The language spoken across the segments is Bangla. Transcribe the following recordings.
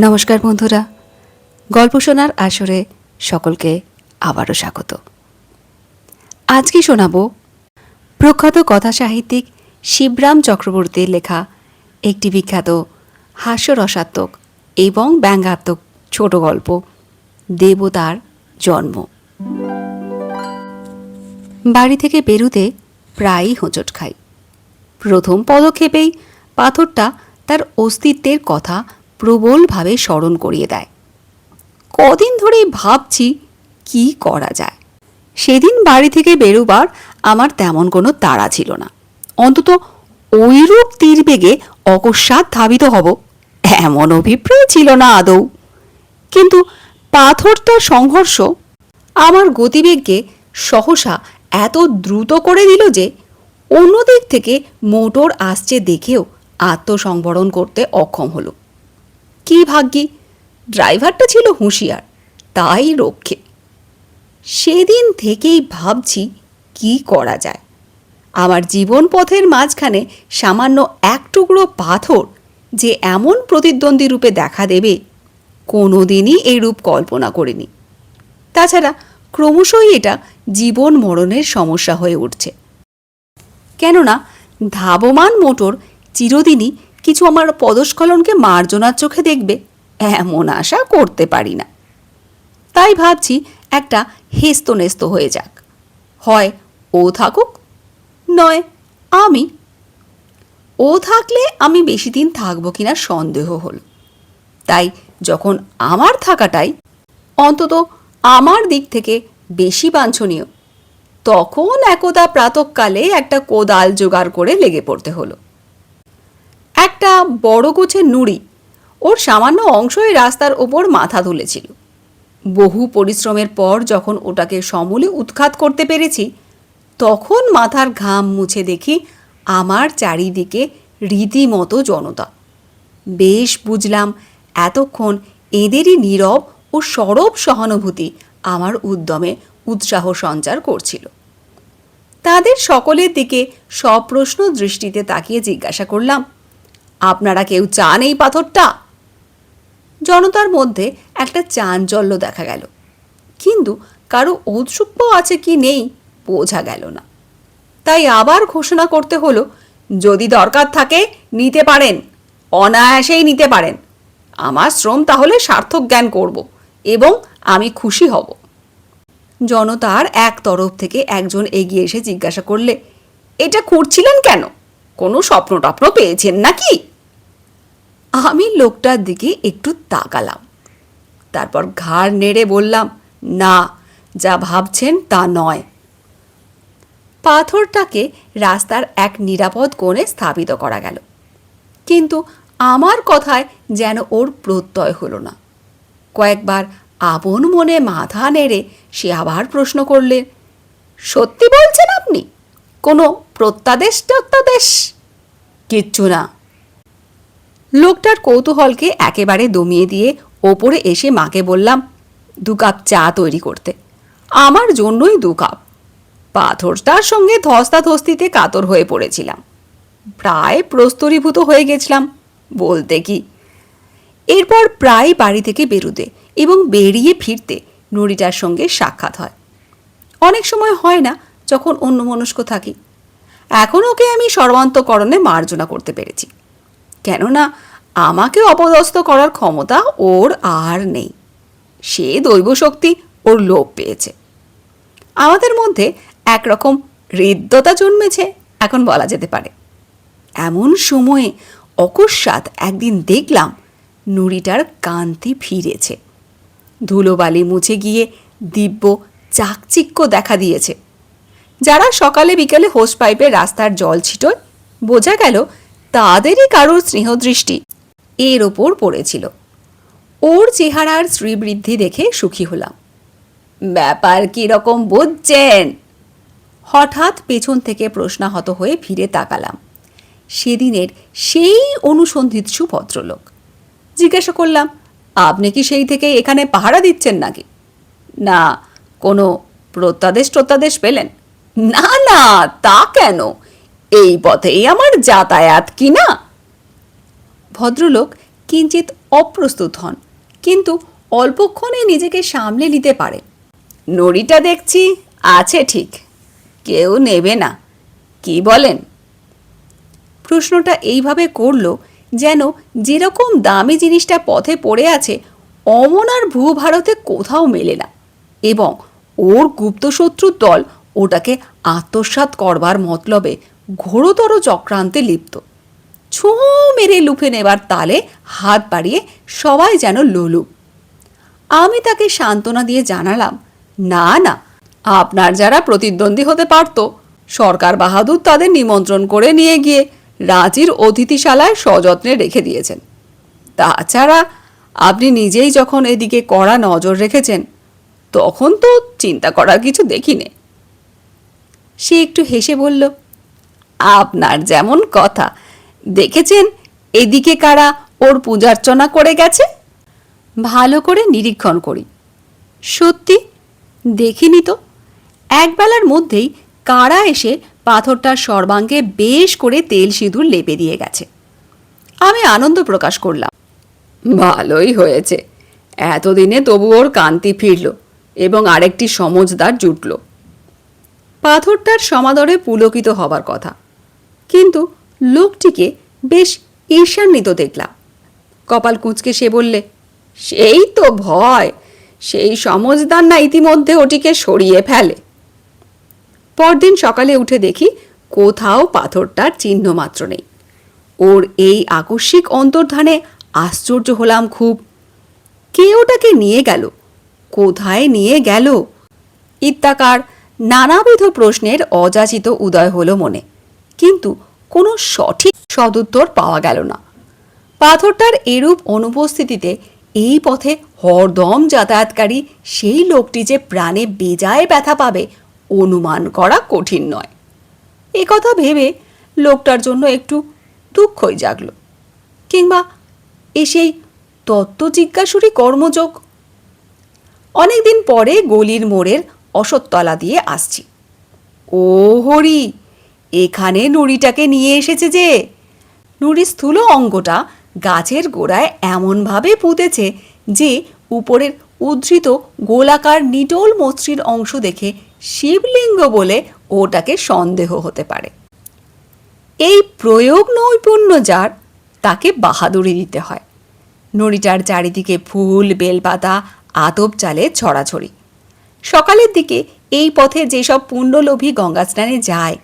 নমস্কার বন্ধুরা, গল্প শোনার আসরে সকলকে আবারও স্বাগত। আজকে শোনাব প্রখ্যাত কথাসাহিত্যিক শিবরাম চক্রবর্তীর লেখা একটি বিখ্যাত হাস্যরসাত্মক এবং ব্যঙ্গাত্মক ছোট গল্প দেবতার জন্ম। বাড়ি থেকে বেরুতে প্রায়ই হোঁচট খাই। প্রথম পদক্ষেপেই পাথরটা তার অস্তিত্বের কথা প্রবলভাবে স্মরণ করিয়ে দেয়। কদিন ধরেই ভাবছি কি করা যায়। সেদিন বাড়ি থেকে বেরোবার আমার তেমন কোনো তাড়া ছিল না। অন্তত ওইরূপ তীরবেগে অকস্মাৎ ধাবিত হব এমন অভিপ্রায় ছিল না আদৌ। কিন্তু পাথরটার সংঘর্ষ আমার গতিবেগকে সহসা এত দ্রুত করে দিল যে অন্যদিক থেকে মোটর আসছে দেখেও আত্মসংবরণ করতে অক্ষম হলো। কি ভাগ্যি ড্রাইভারটা ছিল হুঁশিয়ার, তাই রক্ষে। সেদিন থেকেই ভাবছি কি করা যায়। আমার জীবন পথের মাঝখানে সামান্য এক টুকরো পাথর যে এমন প্রতিদ্বন্দ্বী রূপে দেখা দেবে কোনোদিনই এই রূপ কল্পনা করিনি। তাছাড়া ক্রমশই এটা জীবন মরণের সমস্যা হয়ে উঠছে। কেননা ধাবমান মোটর চিরদিনই কিছু আমার পদস্খলনকে মার্জনার চোখে দেখবে এমন আশা করতে পারি না। তাই ভাবছি একটা হেস্তনেস্ত হয়ে যাক, হয় ও থাকুক নয় আমি। ও থাকলে আমি বেশি দিন থাকবো কিনা সন্দেহ হল। তাই যখন আমার থাকাটাই অন্তত আমার দিক থেকে বেশি বাঞ্ছনীয়, তখন একদা প্রাতঃকালে একটা কোদাল জোগাড় করে লেগে পড়তে হলো। একটা বড় গোছের নুড়ি ওর সামান্য অংশই রাস্তার ওপর মাথা তুলেছিল। বহু পরিশ্রমের পর যখন ওটাকে সমূলে উৎখাত করতে পেরেছি, তখন মাথার ঘাম মুছে দেখি আমার চারিদিকে রীতিমতো জনতা। বেশ বুঝলাম এতক্ষণ এদেরই নীরব ও সরব সহানুভূতি আমার উদ্যমে উৎসাহ সঞ্চার করছিল। তাদের সকলের দিকে সপ্রশ্ন দৃষ্টিতে তাকিয়ে জিজ্ঞাসা করলাম, আপনারা কেউ চান এই পাথরটা? জনতার মধ্যে একটা চাঞ্চল্য দেখা গেল, কিন্তু কারো ঔৎসুক্য আছে কি নেই বোঝা গেল না। তাই আবার ঘোষণা করতে হলো, যদি দরকার থাকে নিতে পারেন, অনায়াসেই নিতে পারেন। আমার শ্রম তাহলে সার্থক জ্ঞান করব এবং আমি খুশি হব। জনতার এক তরফ থেকে একজন এগিয়ে এসে জিজ্ঞাসা করলে, এটা খুঁড়ছিলেন কেন? কোনো স্বপ্ন টপ্ন পেয়েছেন নাকি? আমি লোকটার দিকে একটু তাকালাম, তারপর ঘাড় নেড়ে বললাম, না, যা ভাবছেন তা নয়। পাথরটাকে রাস্তার এক নিরাপদ কোণে স্থাপিত করা গেল, কিন্তু আমার কথায় যেন ওর প্রত্যয় হলো না। কয়েকবার আপন মনে মাথা নেড়ে সে আবার প্রশ্ন করলে, সত্যি বলছেন আপনি? কোনো প্রত্যাদেশ টত্যাদেশ? কিচ্ছু না। লোকটার কৌতূহলকে একেবারে দমিয়ে দিয়ে ওপরে এসে মাকে বললাম, 2 কাপ চা তৈরি করতে। আমার জন্যই 2 কাপ। পাথরটার সঙ্গে ধস্তাধস্তিতে কাতর হয়ে পড়েছিলাম, প্রায় প্রস্তরীভূত হয়ে গেছিলাম বলতে কি। এরপর প্রায় বাড়ি থেকে বেরোতে এবং বেরিয়ে ফিরতে নুড়িটার সঙ্গে সাক্ষাৎ হয়। অনেক সময় হয় না যখন অন্যমনস্ক থাকি। এখন ওকে আমি সর্বান্তকরণে মার্জনা করতে পেরেছি, কেননা আমাকে অপদস্থ করার ক্ষমতা ওর আর নেই। সে দৈব শক্তি ওর লোপ পেয়েছে। আমাদের মধ্যে একরকম হৃদ্যতা জন্মেছে এখন বলা যেতে পারে। এমন সময়ে অকস্মাৎ একদিন দেখলাম নুড়িটার কান্তি ফিরেছে। ধুলোবালি মুছে গিয়ে দিব্য চাকচিক্য দেখা দিয়েছে। যারা সকালে বিকালে হোস পাইপে রাস্তার জল ছিটোয়, বোঝা গেল তাদেরই কারোর স্নেহদৃষ্টি এর ওপর পড়েছিল। ওর চেহারার শ্রীবৃদ্ধি দেখে সুখী হলাম। ব্যাপার কীরকম বুঝছেন? হঠাৎ পেছন থেকে প্রশ্নাহত হয়ে ফিরে তাকালাম। সেদিনের সেই অনুসন্ধিৎসু ভদ্রলোক। জিজ্ঞাসা করলাম, আপনি কি সেই থেকে এখানে পাহারা দিচ্ছেন নাকি? না। কোনো প্রত্যাদেশ টত্যাদেশ পেলেন? না না, তা কেন, এই পথেই আমার যাতায়াত কি না। ভদ্রলোক কিঞ্চিত অপ্রস্তুত হন, কিন্তু অল্পক্ষণে নিজেকে সামলে নিতে পারে। নড়িটা দেখছি আছে ঠিক, কেউ নেবে না, কি বলেন? প্রশ্নটা এইভাবে করল যেন যেরকম দামি জিনিসটা পথে পড়ে আছে অমন আর ভূভারতে কোথাও মেলে না, এবং ওর গুপ্তশত্রুর দল ওটাকে আত্মসাৎ করবার মতলবে ঘোরতর চক্রান্তে লিপ্ত। ছোঁ মেরে লুফে নেবার তালে হাত বাড়িয়ে সবাই যেন লোলুপ। আমি তাকে সান্ত্বনা দিয়ে জানালাম, না না, আপনার যারা প্রতিদ্বন্দ্বী হতে পারত, সরকার বাহাদুর তাদের নিমন্ত্রণ করে নিয়ে গিয়ে রাঁচির অতিথিশালায় সযত্নে রেখে দিয়েছেন। তাছাড়া আপনি নিজেই যখন এদিকে কড়া নজর রেখেছেন, তখন তো চিন্তা করার কিছু দেখিনি। সে একটু হেসে বলল, আপনার যেমন কথা, দেখেছেন এদিকে কারা ওর পূজার্চনা করে গেছে? ভালো করে নিরীক্ষণ করি। সত্যি দেখিনি তো। একবেলার মধ্যেই কারা এসে পাথরটার সর্বাঙ্গে বেশ করে তেল সিঁদুর লেপে দিয়ে গেছে। আমি আনন্দ প্রকাশ করলাম, ভালোই হয়েছে, এতদিনে তবু ওর কান্তি ফিরল এবং আরেকটি সমজদার জুটল। পাথরটার সমাদরে পুলকিত হবার কথা, কিন্তু লোকটিকে বেশ ঈর্ষান্বিত দেখলাম। কপাল কুঁচকে সে বললে, সেই তো ভয়, সেই সমজদার না ইতিমধ্যে ওটিকে সরিয়ে ফেলে। পরদিন সকালে উঠে দেখি কোথাও পাথরটার চিহ্ন মাত্র নেই। ওর এই আকস্মিক অন্তর্ধানে আশ্চর্য হলাম খুব। কে ওটাকে নিয়ে গেল, কোথায় নিয়ে গেল ইত্যাকার নানাবিধ প্রশ্নের অযাচিত উদয় হলো মনে, কিন্তু কোনো সঠিক সদুত্তর পাওয়া গেল না। পাথরটার এরূপ অনুপস্থিতিতে এই পথে হরদম যাতায়াতকারী সেই লোকটি যে প্রাণে বেজায় ব্যথা পাবে অনুমান করা কঠিন নয়। এ কথা ভেবে লোকটার জন্য একটু দুঃখই জাগল, কিংবা এসেই তত্ত্ব জিজ্ঞাসুরই কর্মযোগ। অনেকদিন পরে গলির মোড়ের অশ্বত্থতলা দিয়ে আসছি। ও হরি, এখানে নুড়িটাকে নিয়ে এসেছে যে। নুড়ির স্থূল অঙ্গটা গাছের গোড়ায় এমনভাবে পুঁতেছে যে উপরের উদ্ধৃত গোলাকার নিটোল মসৃণ অংশ দেখে শিবলিঙ্গ বলে ওটাকে সন্দেহ হতে পারে। এই প্রয়োগ নৈপুণ্য যার, তাকে বাহাদুরি দিতে হয়। নড়িটার চারিদিকে ফুল, বেলপাতা, আতপ চালে ছড়াছড়ি। সকালের দিকে এই পথে যেসব পুণ্যলোভী গঙ্গা স্নানে যায়,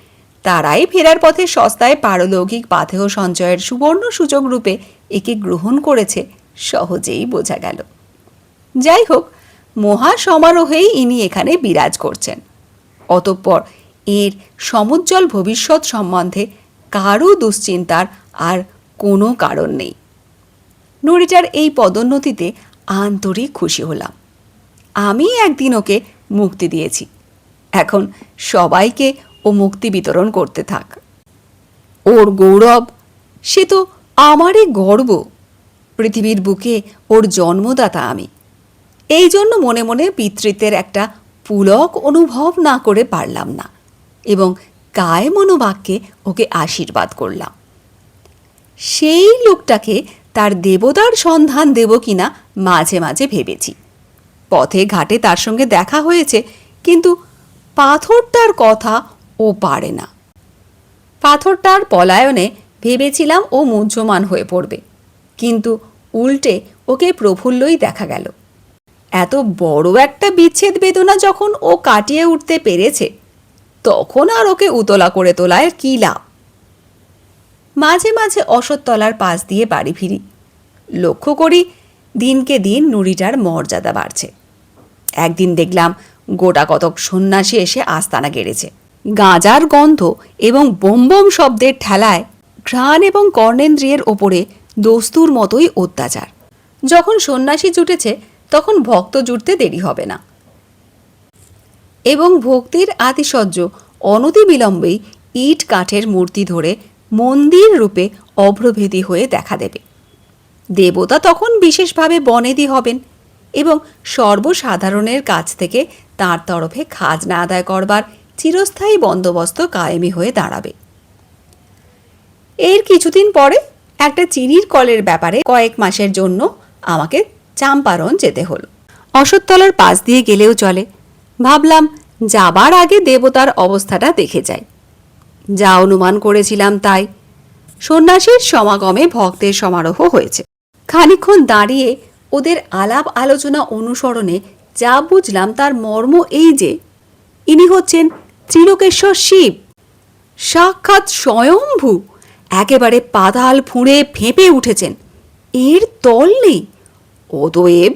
তারাই ফেরার পথে সস্তায় পারলৌকিক পাথেয় সঞ্চয়ের সুবর্ণ সূচক রূপে একে গ্রহণ করেছে সহজেই বোঝা গেল। যাই হোক, মহা সমারোহেই ইনি এখানে বিরাজ করছেন। অতঃপর এর সমুজ্জ্বল ভবিষ্যৎ সম্বন্ধে কারও দুশ্চিন্তার আর কোনো কারণ নেই। নড়িটার এই পদোন্নতিতে আন্তরিক খুশি হলাম। আমি একদিন ওকে মুক্তি দিয়েছি, এখন সবাইকে ও মুক্তি বিতরণ করতে থাক। ওর গৌরব, সে তো আমারই গর্ব। পৃথিবীর বুকে ওর জন্মদাতা আমি। এই জন্য মনে মনে পিতৃত্বের একটা পুলক অনুভব না করে পারলাম না, এবং কায় মনোবাক্যে ওকে আশীর্বাদ করলাম। সেই লোকটাকে তার দেবতার সন্ধান দেব কিনা মাঝে মাঝে ভেবেছি। পথে ঘাটে তার সঙ্গে দেখা হয়েছে, কিন্তু পাথরটার কথা ও পারে না। পাথরটার পলায়নে ভেবেছিলাম ও মুহ্যমান হয়ে পড়বে, কিন্তু উল্টে ওকে প্রফুল্লই দেখা গেল। এত বড় একটা বিচ্ছেদ বেদনা যখন ও কাটিয়ে উঠতে পেরেছে, তখন আর ওকে উতলা করে তোলায় কী লাভ? মাঝে মাঝে অশ্বত্থতলার পাশ দিয়ে বাড়ি ফিরি। লক্ষ্য করি দিনকে দিন নুড়িটার মর্যাদা বাড়ছে। একদিন দেখলাম গোটা কতক সন্ন্যাসী এসে আস্তানা গেড়েছে। গাঁজার গন্ধ এবং বোম বোম শব্দের ঠেলায় ঘ্রাণ এবং কর্ণেন্দ্রিয়ের ওপরে দস্তুর মতোই অত্যাচার। যখন সন্ন্যাসী জুটেছে, তখন ভক্ত জুটতে দেরি হবে না, এবং ভক্তির আতিশয্য অনতিবিলম্বেই ইট কাঠের মূর্তি ধরে মন্দির রূপে অভ্রভেদী হয়ে দেখা দেবে। দেবতা তখন বিশেষভাবে বনেদি হবেন, এবং সর্বসাধারণের কাছ থেকে তাঁর তরফে খাজনা আদায় করবার চিরস্থায়ী বন্দোবস্ত কায়েমি হয়ে দাঁড়াবে। এর কিছুদিন পরে একটা চিনির কলের ব্যাপারে কয়েক মাসের জন্য আমাকে চাম্পারন যেতে হলো। অশ্বত্থতলার পাশ দিয়ে গেলেও চলে। ভাবলাম যাবার আগে দেবতার অবস্থাটা দেখে যাই। যা অনুমান করেছিলাম তাই। সন্ন্যাসীর সমাগমে ভক্তের সমারোহ হয়েছে। খানিকক্ষণ দাঁড়িয়ে ওদের আলাপ আলোচনা অনুসরণে যা বুঝলাম তার মর্ম এই যে ইনি হচ্ছেন ত্রিলোকেশ্বর শিব, সাক্ষাৎ স্বয়ম্ভু, একেবারে পাতাল ফুঁড়ে ফেঁপে উঠেছেন, এর তল নেই। অতএব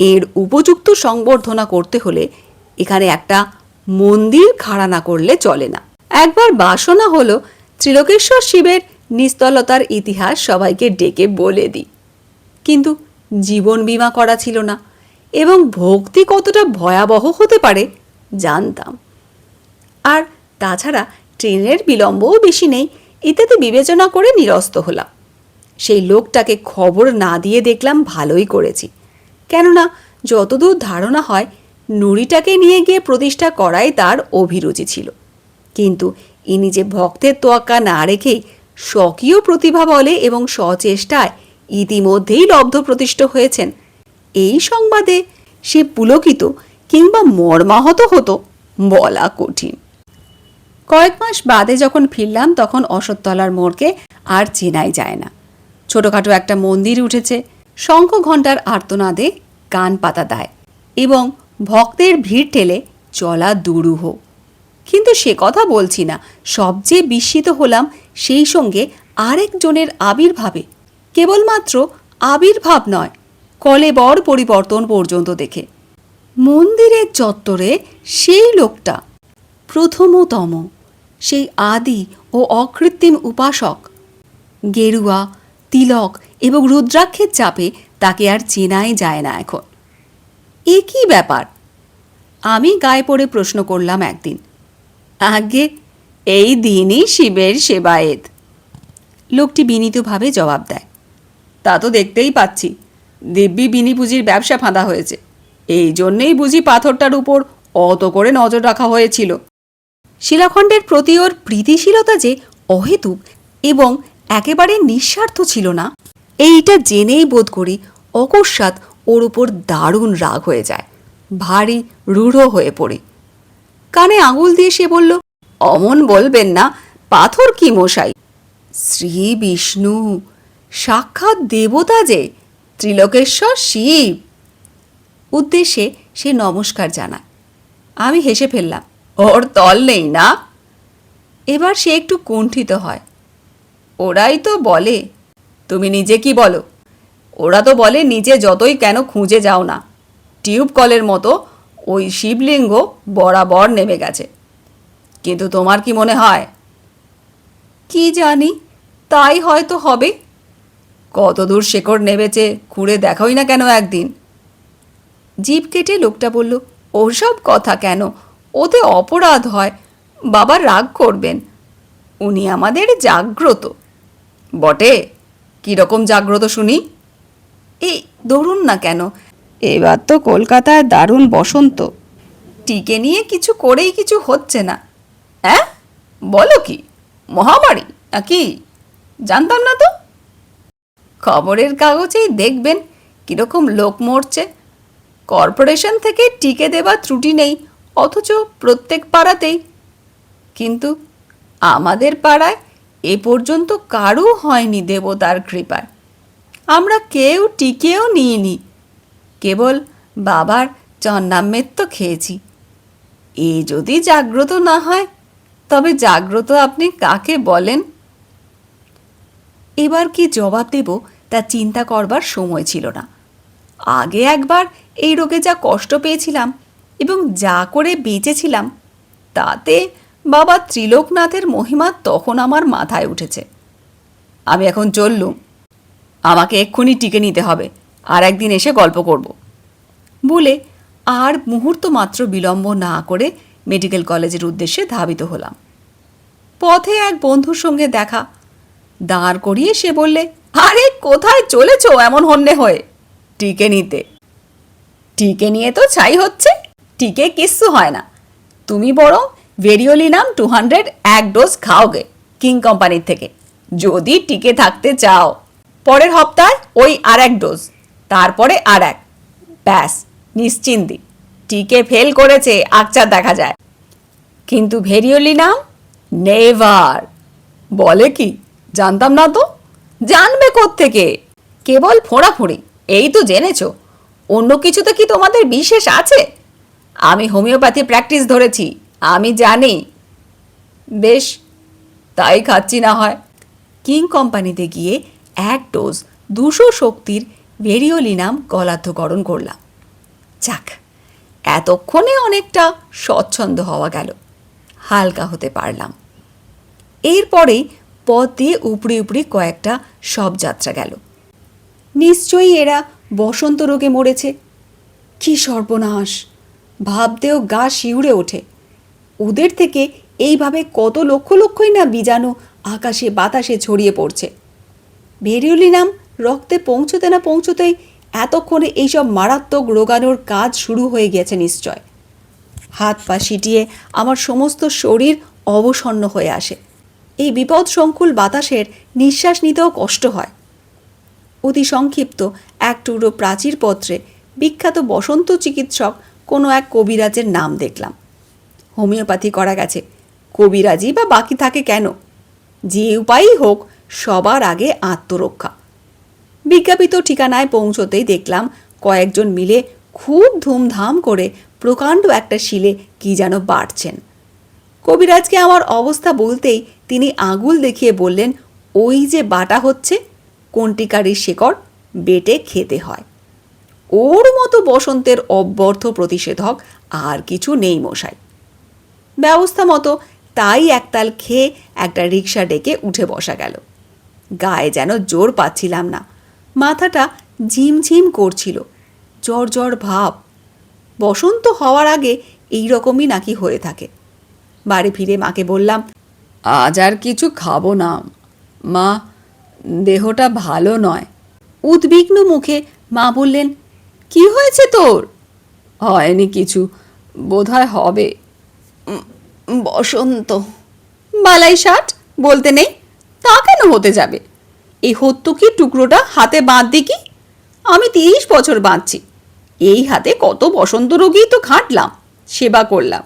এর উপযুক্ত সংবর্ধনা করতে হলে এখানে একটা মন্দির খাড়া না করলে চলে না। একবার বাসনা হলো ত্রিলোকেশ্বর শিবের নিস্তলতার ইতিহাস সবাইকে ডেকে বলে দিই, কিন্তু জীবন বীমা করা ছিল না এবং ভক্তি কতটা ভয়াবহ হতে পারে জানতাম। আর তাছাড়া ট্রেনের বিলম্বও বেশি নেই ইত্যাদি বিবেচনা করে নিরস্ত হলাম। সেই লোকটাকে খবর না দিয়ে দেখলাম ভালোই করেছি, কেননা যতদূর ধারণা হয় নুড়িটাকে নিয়ে গিয়ে প্রতিষ্ঠা করাই তার অভিরুচি ছিল। কিন্তু ইনি যে ভক্তের তোয়াক্কা না রেখেই স্বকীয় প্রতিভা বলে এবং স্বচেষ্টায় ইতিমধ্যেই লব্ধ প্রতিষ্ঠ হয়েছেন, এই সংবাদে সে পুলকিত কিংবা মর্মাহত হতো বলা কঠিন। কয়েক মাস বাদে যখন ফিরলাম তখন অশ্বত্থতলার মোড়কে আর চেনাই যায় না। ছোটখাটো একটা মন্দির উঠেছে, শঙ্খ ঘণ্টার আর্তনাদে কান পাতা দেয় এবং ভক্তের ভিড় ঠেলে চলা দুরূহ। কিন্তু সে কথা বলছি না, সবচেয়ে বিস্মিত হলাম সেই সঙ্গে আরেকজনের আবির্ভাবে। কেবলমাত্র আবির্ভাব নয়, কলেবর পরিবর্তন পর্যন্ত দেখে। মন্দিরের চত্বরে সেই লোকটা, প্রথমতম সেই আদি ও অকৃত্রিম উপাসক, গেরুয়া তিলক এবং রুদ্রাক্ষের চাপে তাকে আর চেনাই যায় না এখন। এ কী ব্যাপার? আমি গায়ে পড়ে প্রশ্ন করলাম একদিন। আগে এই দিনই শিবের সেবায়েত, লোকটি বিনীতভাবে জবাব দেয়। তা তো দেখতেই পাচ্ছি, দিব্যি বিনি পুঁজির ব্যবসা ফাঁদা হয়েছে, এই জন্যেই বুঝি পাথরটার উপর অত করে নজর রাখা হয়েছিল। শিলাখণ্ডের প্রতি ওর প্রীতিশীলতা যে অহেতুক এবং একেবারে নিঃস্বার্থ ছিল না, এইটা জেনেই বোধ করি অকস্মাৎ ওর উপর দারুণ রাগ হয়ে যায়, ভারী রূঢ় হয়ে পড়ি। কানে আঙুল দিয়ে সে বলল, অমন বলবেন না, পাথর কি মশাই, শ্রী বিষ্ণু, সাক্ষাৎ দেবতা যে, ত্রিলোকেশ্বর শিব। উদ্দেশ্যে সে নমস্কার জানায়। আমি হেসে ফেললাম, ওর তল নেই না? এবার সে একটু কুণ্ঠিত হয়। ওরাই তো বলে। তুমি নিজে কি বলো? ওরা তো বলে নিজে যতই কেন খুঁজে যাও না, টিউব কলের মতো ওই শিবলিঙ্গ বরাবর নেমে গেছে। কিন্তু তোমার কি মনে হয়? কি জানি, তাই হয়তো হবে। কতদূর শেকড় নেমেছে খুঁড়ে দেখাই না কেন একদিন? জিভ কেটে লোকটা বলল, ওসব কথা কেন, ওতে অপরাধ হয়, বাবা রাগ করবেন, উনি আমাদের জাগ্রত। বটে? কীরকম জাগ্রত শুনি? এই ধরুন না কেন, এবার তো কলকাতায় দারুণ বসন্ত, টিকে নিয়ে কিছু করেই কিছু হচ্ছে না। হ্যাঁ বলো কি, মহামারী নাকি? জানতাম না তো। খবরের কাগজেই দেখবেন কীরকম লোক মরছে। কর্পোরেশন থেকে টিকে দেবার ত্রুটি নেই, অথচ প্রত্যেক পাড়াতেই। কিন্তু আমাদের পাড়ায় এ পর্যন্ত কারও হয়নি দেবতার কৃপায়। আমরা কেউ টিকেও নিইনি, কেবল বাবার চন্নামৃত তো খেয়েছি। এ যদি জাগ্রত না হয়, তবে জাগ্রত আপনি কাকে বলেন? এবার কি জবাব দেব তা চিন্তা করবার সময় ছিল না। আগে একবার এই রোগে যা কষ্ট পেয়েছিলাম এবং যা করে বেঁচেছিলাম, তাতে বাবা ত্রিলোকনাথের মহিমা তখন আমার মাথায় উঠেছে। আমি এখন চললুম, আমাকে এক্ষুনি টিকে নিতে হবে, আর একদিন এসে গল্প করব বলে আর মুহূর্ত মাত্র বিলম্ব না করে মেডিকেল কলেজের উদ্দেশ্যে ধাবিত হলাম। পথে এক বন্ধুর সঙ্গে দেখা, দাঁড় করিয়ে সে বললে, আরে কোথায় চলেছ এমন হন্যে হয়ে? টিকে নিতে। টিকে নিয়ে তো ছাই হচ্ছে, টিকে কিচ্ছু হয় না। তুমি বরং ভেরিওলিনাম 200 এক ডোজ খাওগে কিং কোম্পানির থেকে, যদি টিকে থাকতে চাও। পরের হপ্তায় ওই আর এক ডোজ, তারপরে আর এক, ব্যাস নিশ্চিন্তি। টিকে ফেল করেছে আকচার দেখা যায়, কিন্তু ভেরিওলিনাম নেভার। বলে কি? জানতাম না তো। জানবে কোত্থেকে? কেবল ফোঁড়াফুঁড়ি, এই তো জেনেছ। অন্য কিছুতে কি তোমাদের বিশেষ আছে? আমি হোমিওপ্যাথি প্র্যাকটিস ধরেছি, আমি জানি। বেশ, তাই খাচ্ছি না হয়। কিং কোম্পানিতে গিয়ে এক ডোজ 200 শক্তির ভেরিওলিনাম গলাধ্যকরণ করলাম। যাক, এতক্ষণে অনেকটা স্বচ্ছন্দ হওয়া গেল, হালকা হতে পারলাম। এরপরেই পথ দিয়ে উপড়ি উপড়ি কয়েকটা শবযাত্রা গেল। নিশ্চয়ই এরা বসন্ত রোগে মরেছে। কি সর্বনাশ! ভাবতেও গা শিউরে ওঠে। ওদের থেকে এইভাবে কত লক্ষ লক্ষই না বীজাণু আকাশে বাতাসে ছড়িয়ে পড়ছে। ভেরিওলিনাম রক্তে পৌঁছতে না পৌঁছতেই এতক্ষণে এইসব মারাত্মক রোগাণুর কাজ শুরু হয়ে গেছে নিশ্চয়। হাত পা সিটিয়ে আমার সমস্ত শরীর অবসন্ন হয়ে আসে। এই বিপদ সংকুল বাতাসের নিঃশ্বাস নিতেও কষ্ট হয়। অতি সংক্ষিপ্ত এক টুকরো প্রাচীর পত্রে বিখ্যাত বসন্ত চিকিৎসক কোনো এক কবিরাজের নাম দেখলাম। হোমিওপ্যাথি করা গেছে, কবিরাজি বা বাকি থাকে কেন? যে উপায়ই হোক, সবার আগে আত্মরক্ষা। বিজ্ঞাপিত ঠিকানায় পৌঁছতেই দেখলাম কয়েকজন মিলে খুব ধুমধাম করে প্রকাণ্ড একটা শিলে কি যেন বাড়ছেন। কবিরাজকে আমার অবস্থা বলতেই তিনি আঙুল দেখিয়ে বললেন, ওই যে বাটা হচ্ছে, কণ্টিকারির শেকড় বেটে খেতে হয়। ওর মতো বসন্তের অব্যর্থ প্রতিষেধক আর কিছু নেই মশাই। ব্যবস্থা মতো তাই একতাল খেয়ে একটা রিক্সা ডেকে উঠে বসা গেল। গায়ে যেন জোর পাচ্ছিলাম না, মাথাটা ঝিমঝিম করছিল, জ্বর জ্বর ভাব। বসন্ত হওয়ার আগে এই রকমই নাকি হয়ে থাকে। বাড়ি ফিরে মাকে বললাম, আজ আর কিছু খাবো না মা, দেহটা ভালো নয়। উদ্বিগ্ন মুখে মা বললেন, কি হয়েছে তোর? হয়নি কিছু, বোধহয় হবে বসন্ত। বালাই ষাট বলতে নেই, তা কেন হতে যাবে? এই হত্যকি টুকরোটা হাতে বাঁধ দিকি। আমি 30 বছর বাঁচছি, এই হাতে কত বসন্ত রোগী তো খাটলাম, সেবা করলাম,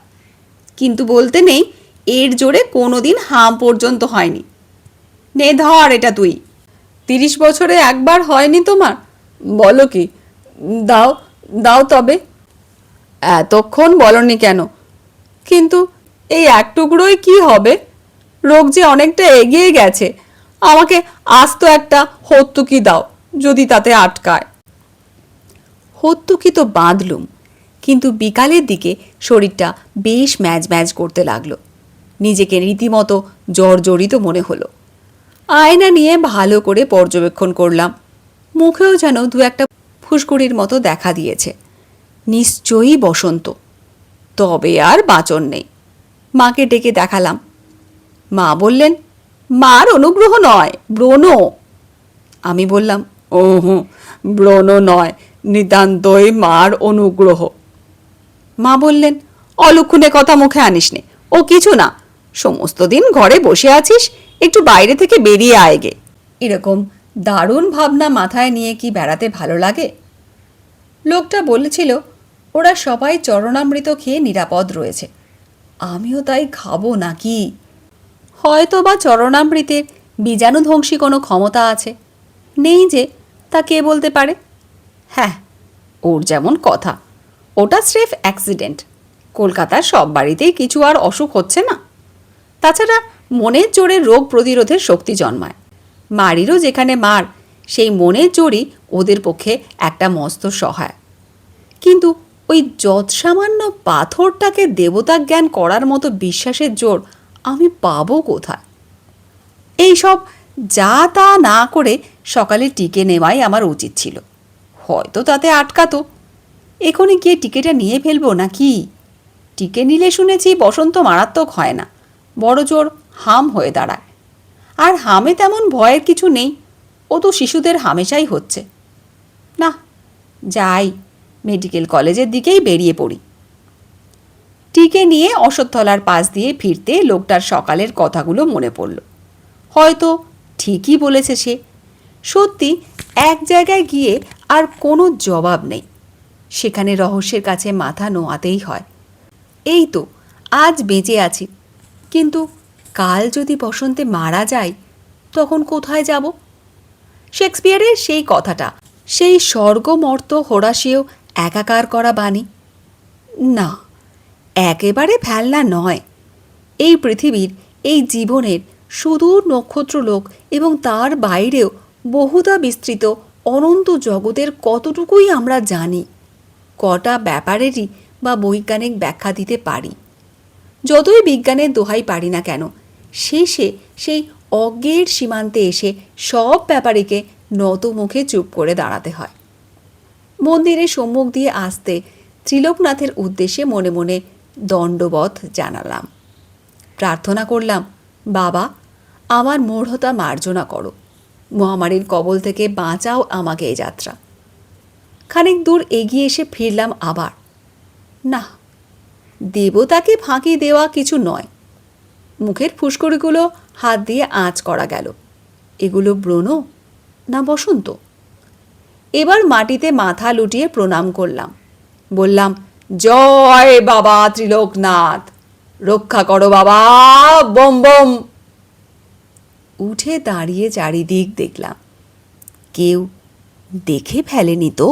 কিন্তু বলতে নেই এর জোরে কোনোদিন হাম পর্যন্ত হয়নি। নে ধর এটা তুই। 30 বছরে একবার হয়নি তোমার? বলো কি? দাও দাও তবে। এতক্ষণ বলনি কেন? কিন্তু এই এক টুকরোয় কি হবে? রোগ যে অনেকটা এগিয়ে গেছে, আমাকে আস্ত একটা হত্যুকি দাও, যদি তাতে আটকায়। হত্যুকি তো বাঁধলুম, কিন্তু বিকালের দিকে শরীরটা বেশ ম্যাজ ম্যাজ করতে লাগলো। নিজেকে রীতিমতো জর্জরিত মনে হলো। আয়না নিয়ে ভালো করে পর্যবেক্ষণ করলাম। মুখেও যেন দু একটা ফুসকুড়ির মতো দেখা দিয়েছে। নিশ্চয়ই বসন্ত। তবে আর বাঁচন নেই। মাকে ডেকে দেখালাম। মা বললেন, মার অনুগ্রহ নয়, ব্রণ। আমি বললাম, ও হুঁ, ব্রণ নয়, নিতান্তই মার অনুগ্রহ। মা বললেন, অলক্ষণে কথা মুখে আনিস নে, ও কিছু না। সমস্ত দিন ঘরে বসে আছিস, একটু বাইরে থেকে বেরিয়ে আয়গে। এরকম দারুণ ভাবনা মাথায় নিয়ে কি বেড়াতে ভালো লাগে? লোকটা বলেছিল ওরা সবাই চরণামৃত খেয়ে নিরাপদ রয়েছে, আমিও তাই খাবো নাকি? হয়তো বা চরণামৃতের বীজাণুধ্বংসী কোনো ক্ষমতা আছে, নেই যে, তা কে বলতে পারে? হ্যাঁ, ওর যেমন কথা, ওটা স্রেফ অ্যাক্সিডেন্ট। কলকাতার সব বাড়িতেই কিছু আর অসুখ হচ্ছে না। তাছাড়া মনের জোরে রোগ প্রতিরোধের শক্তি জন্মায়। মারিরও যেখানে মার, সেই মনের জোরই ওদের পক্ষে একটা মস্ত সহায়। কিন্তু ওই যৎসামান্য পাথরটাকে দেবতা জ্ঞান করার মতো বিশ্বাসের জোর আমি পাবো কোথায়? এইসব যা তা না করে সকালে টিকে নেওয়াই আমার উচিত ছিল। হয়তো তাতে আটকাতো। এখনই গিয়ে টিকেটা নিয়ে ফেলবো নাকি? টিকে নিলে শুনেছি বসন্ত মারাত্মক হয় না, বড় জোর হাম হয়ে দাঁড়ায়। আর হামে তেমন ভয়ের কিছু নেই, ও তো শিশুদের হামেশাই হচ্ছে। না, যাই, মেডিকেল কলেজের দিকেই বেরিয়ে পড়ি। টিকে নিয়ে অশ্বত্থলার পাশ দিয়ে ফিরতে লোকটার সকালের কথাগুলো মনে পড়ল। হয়তো ঠিকই বলেছে সে। সত্যি এক জায়গায় গিয়ে আর কোনো জবাব নেই, সেখানে রহস্যের কাছে মাথা নোয়াতেই হয়। এই তো আজ বেঁচে আছি, কিন্তু কাল যদি বসন্তে মারা যাই তখন কোথায় যাব? শেক্সপিয়ারের সেই কথাটা, সেই স্বর্গমর্ত হোরাসীয় একাকার করা বাণী, না, একেবারে ফেলনা নয়। এই পৃথিবীর, এই জীবনের সুদূর নক্ষত্রলোক এবং তার বাইরেও বহুধা বিস্তৃত অনন্ত জগতের কতটুকুই আমরা জানি, কটা ব্যাপারেরই বা বৈজ্ঞানিক ব্যাখ্যা দিতে পারি। যতই বিজ্ঞানের দোহাই পারি না কেন, শেষে সেই অজ্ঞের সীমান্তে এসে সব ব্যাপারীকে নত মুখে চুপ করে দাঁড়াতে হয়। মন্দিরের সম্মুখ দিয়ে আসতে ত্রিলোকনাথের উদ্দেশ্যে মনে মনে দণ্ডবধ জানালাম, প্রার্থনা করলাম, বাবা, আমার মূঢ়তা মার্জনা করো, মহামারীর কবল থেকে বাঁচাও আমাকে এই যাত্রা। খানিক দূর এগিয়ে এসে ফিরলাম আবার। না, দেবতাকে ফাঁকি দেওয়া কিছু নয়। মুখের ফুসকুড়িগুলো হাত দিয়ে আঁচ করা গেল। এগুলো ব্রণ না বসন্ত? এবার মাটিতে মাথা লুটিয়ে প্রণাম করলাম, বললাম, জয় বাবা ত্রিলোকনাথ, রক্ষা করো বাবা, বম বম। উঠে দাঁড়িয়ে চারিদিক দেখলাম, কেউ দেখে ফেলেনি তো?